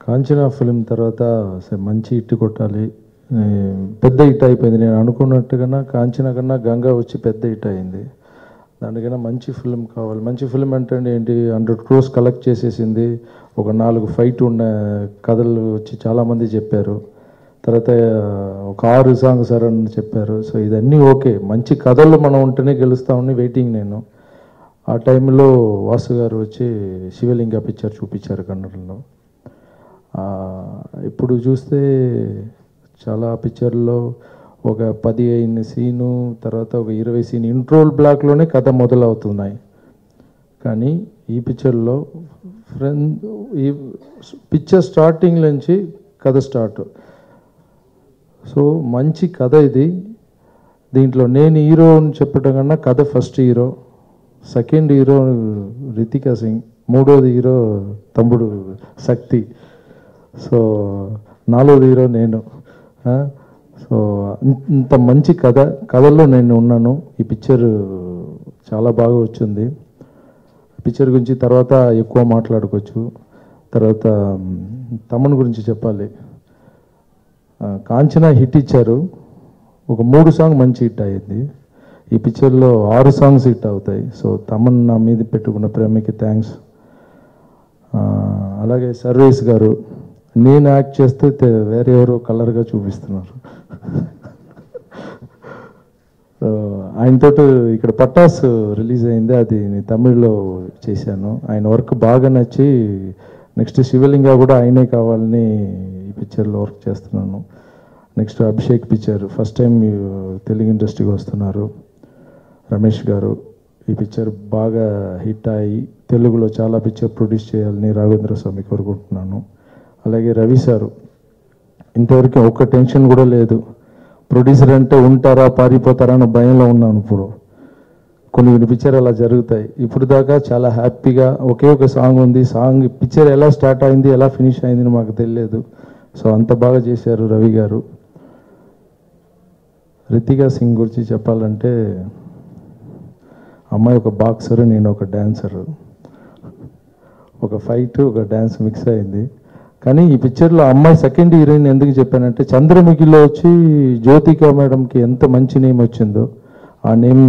Kanchana film తర్వాత మంచి hit కొట్టాలి, పెద్ద హిట్ అయిపోయింది. నేను అనుకున్నట్టుగా కాంచనా కన్నా గంగా వచ్చి పెద్ద హిట్ అయింది. దానికన్నా మంచి ఫిల్మ్ కావాలి. మంచి ఫిల్మ్ అంటే ఏంటి, 100 crores కలెక్ట్ చేసేసింది. ఒక 4 ఫైట్ ఉన్న కథలు వచ్చి చాలామంది చెప్పారు. తర్వాత ఒక 6 సాంగ్స్ సార్ అని చెప్పారు. సో ఇదన్నీ ఓకే, మంచి కథలు మనం ఉంటేనే గెలుస్తామని వెయిటింగ్ నేను. ఆ టైంలో వాసు గారు వచ్చి శివలింగ పిక్చర్ చూపించారు కన్నడలో. ఇప్పుడు చూస్తే చాలా పిక్చర్లో ఒక 15 సీను, తర్వాత ఒక 20 సీన్ ఇంట్రోల్ బ్లాక్లోనే కథ మొదలవుతున్నాయి. కానీ ఈ పిక్చర్లో ఈ పిక్చర్ స్టార్టింగ్ నుంచి కథ స్టార్ట్. సో మంచి కథ ఇది. దీంట్లో నేను హీరో అని చెప్పడం కన్నా కథ first hero, second hero Ritika Singh, మూడోది హీరో తమ్ముడు శక్తి, సో నాలుగోది హీరో నేను. సో ఇంత మంచి కథల్లో నేను ఉన్నాను. ఈ పిక్చర్ చాలా బాగా వచ్చింది. పిక్చర్ గురించి తర్వాత ఎక్కువ మాట్లాడుకోవచ్చు. తర్వాత తమన్ గురించి చెప్పాలి. కాంచనా హిట్ ఇచ్చారు, ఒక 3 సాంగ్ మంచి హిట్ అయ్యింది. ఈ పిక్చర్లో 6 సాంగ్స్ హిట్ అవుతాయి. సో తమన్ నా మీద పెట్టుకున్న ప్రేమకి థ్యాంక్స్. అలాగే సర్వేస్ గారు, నేను యాక్ట్ చేస్తే వేరే ఎవరో కలర్గా చూపిస్తున్నారు. ఆయనతో ఇక్కడ పటాస్ రిలీజ్ అయింది, అది నేను తమిళ్లో చేశాను. ఆయన వర్క్ బాగా నచ్చి నెక్స్ట్ శివలింగ కూడా ఆయనే కావాలని ఈ పిక్చర్లో వర్క్ చేస్తున్నాను. Next Abhishek picture first time Telugu ఇండస్ట్రీకి వస్తున్నారు. రమేష్ గారు ఈ పిక్చర్ బాగా హిట్ అయ్యి తెలుగులో చాలా పిక్చర్ ప్రొడ్యూస్ చేయాలని రాఘవేంద్ర స్వామి కోరుకుంటున్నాను. అలాగే రవి సారు, ఇంతవరకు ఒక్క టెన్షన్ కూడా లేదు. ప్రొడ్యూసర్ అంటే ఉంటారా పారిపోతారా అన్న భయంలో ఉన్నాను. ఇప్పుడు కొన్ని పిక్చర్ అలా జరుగుతాయి. ఇప్పుడు దాకా చాలా హ్యాపీగా ఒకే ఒక సాంగ్ ఉంది. సాంగ్ పిక్చర్ ఎలా స్టార్ట్ అయింది ఎలా ఫినిష్ అయింది మాకు తెలియదు. సో అంత బాగా చేశారు రవి గారు. రితికా సింగ్ గురించి చెప్పాలంటే, అమ్మాయి ఒక బాక్సర్, నేను ఒక డ్యాన్సరు. ఒక ఫైట్ ఒక డ్యాన్స్ మిక్స్ అయింది. కానీ ఈ పిక్చర్లో అమ్మాయి సెకండ్ హీరోయిన్ ఎందుకు చెప్పానంటే, చంద్రముఖిలో వచ్చి జ్యోతిక మేడంకి ఎంత మంచి నేమ్ వచ్చిందో ఆ నేమ్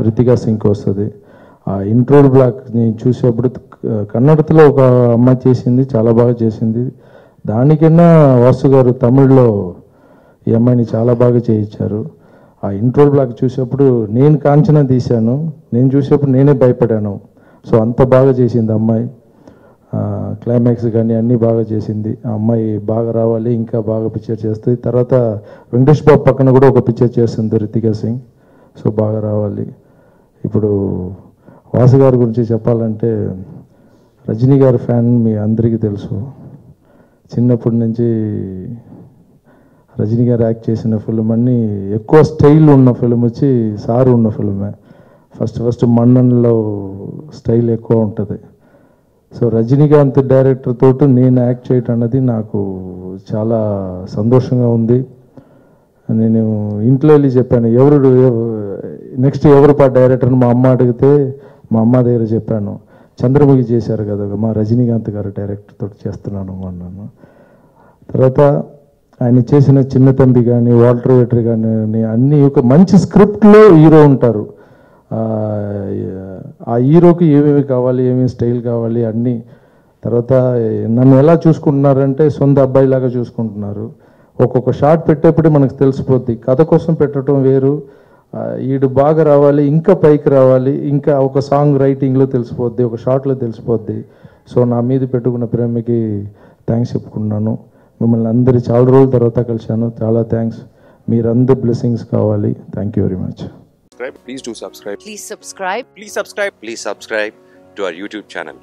రితికా సింగ్కి వస్తుంది. ఆ ఇంట్రోల్ బ్లాక్ నేను చూసేప్పుడు కన్నడలో ఒక అమ్మాయి చేసింది, చాలా బాగా చేసింది. దానికన్నా వాసు గారు తమిళ్లో ఈ అమ్మాయిని చాలా బాగా చేయించారు. ఆ ఇంట్రోల్ బ్లాక్ చూసేప్పుడు నేను కాంచనా తీశాను, నేను చూసేప్పుడు నేనే భయపడాను. సో అంత బాగా చేసింది అమ్మాయి. క్లైమాక్స్ కానీ అన్నీ బాగా చేసింది. ఆ అమ్మాయి బాగా రావాలి, ఇంకా బాగా పిక్చర్ చేస్తుంది. తర్వాత వెంకటేష్ బాబు పక్కన కూడా ఒక పిక్చర్ చేస్తుంది రితికా సింగ్. సో బాగా రావాలి. ఇప్పుడు వాసు గారి గురించి చెప్పాలంటే, రజనీ గారి ఫ్యాన్ మీ అందరికీ తెలుసు. చిన్నప్పటి నుంచి రజనీ గారు యాక్ట్ చేసిన ఫిల్మ్ అన్నీ ఎక్కువ స్టైల్ ఉన్న ఫిల్మ్ వచ్చి సారు ఉన్న ఫిల్మే. ఫస్ట్ మన్నన్లో స్టైల్ ఎక్కువ ఉంటుంది. సో రజనీకాంత్ డైరెక్టర్ తోటి నేను యాక్ట్ చేయటం అన్నది నాకు చాలా సంతోషంగా ఉంది. నేను ఇంట్లో వెళ్ళి చెప్పాను, నెక్స్ట్ ఎవరు డైరెక్టర్ అని మా అమ్మ అడిగితే మా అమ్మ దగ్గర చెప్పాను, చంద్రముఖి చేశారు కదా మా రజనీకాంత్ గారు డైరెక్టర్ తోటి చేస్తున్నాను అన్నాను. తర్వాత ఆయన చేసిన చిన్న తంబి కానీ వాల్టర్ వెటర్ కానీ అన్నీ ఒక మంచి స్క్రిప్ట్లో హీరో ఉంటారు. ఆ హీరోకి ఏమేమి కావాలి, ఏమేమి స్టైల్ కావాలి అన్నీ. తర్వాత నన్ను ఎలా చూసుకుంటున్నారంటే సొంత అబ్బాయిలాగా చూసుకుంటున్నారు. ఒక్కొక్క షాట్ పెట్టేప్పుడే మనకు తెలిసిపోద్ది. కథ కోసం పెట్టడం వేరు, ఈడు బాగా రావాలి, ఇంకా పైకి రావాలి, ఇంకా ఒక సాంగ్ రైటింగ్లో తెలిసిపోద్ది, ఒక షాట్లో తెలిసిపోద్ది. సో నా మీద పెట్టుకున్న ప్రేమకి థ్యాంక్స్ చెప్పుకున్నాను. మిమ్మల్ని అందరి చాలా రోజుల తర్వాత కలిశాను, చాలా థ్యాంక్స్. మీరందరి బ్లెస్సింగ్స్ కావాలి. Thank you very much. Please do subscribe. Please subscribe. Please subscribe. Please subscribe to our YouTube channel.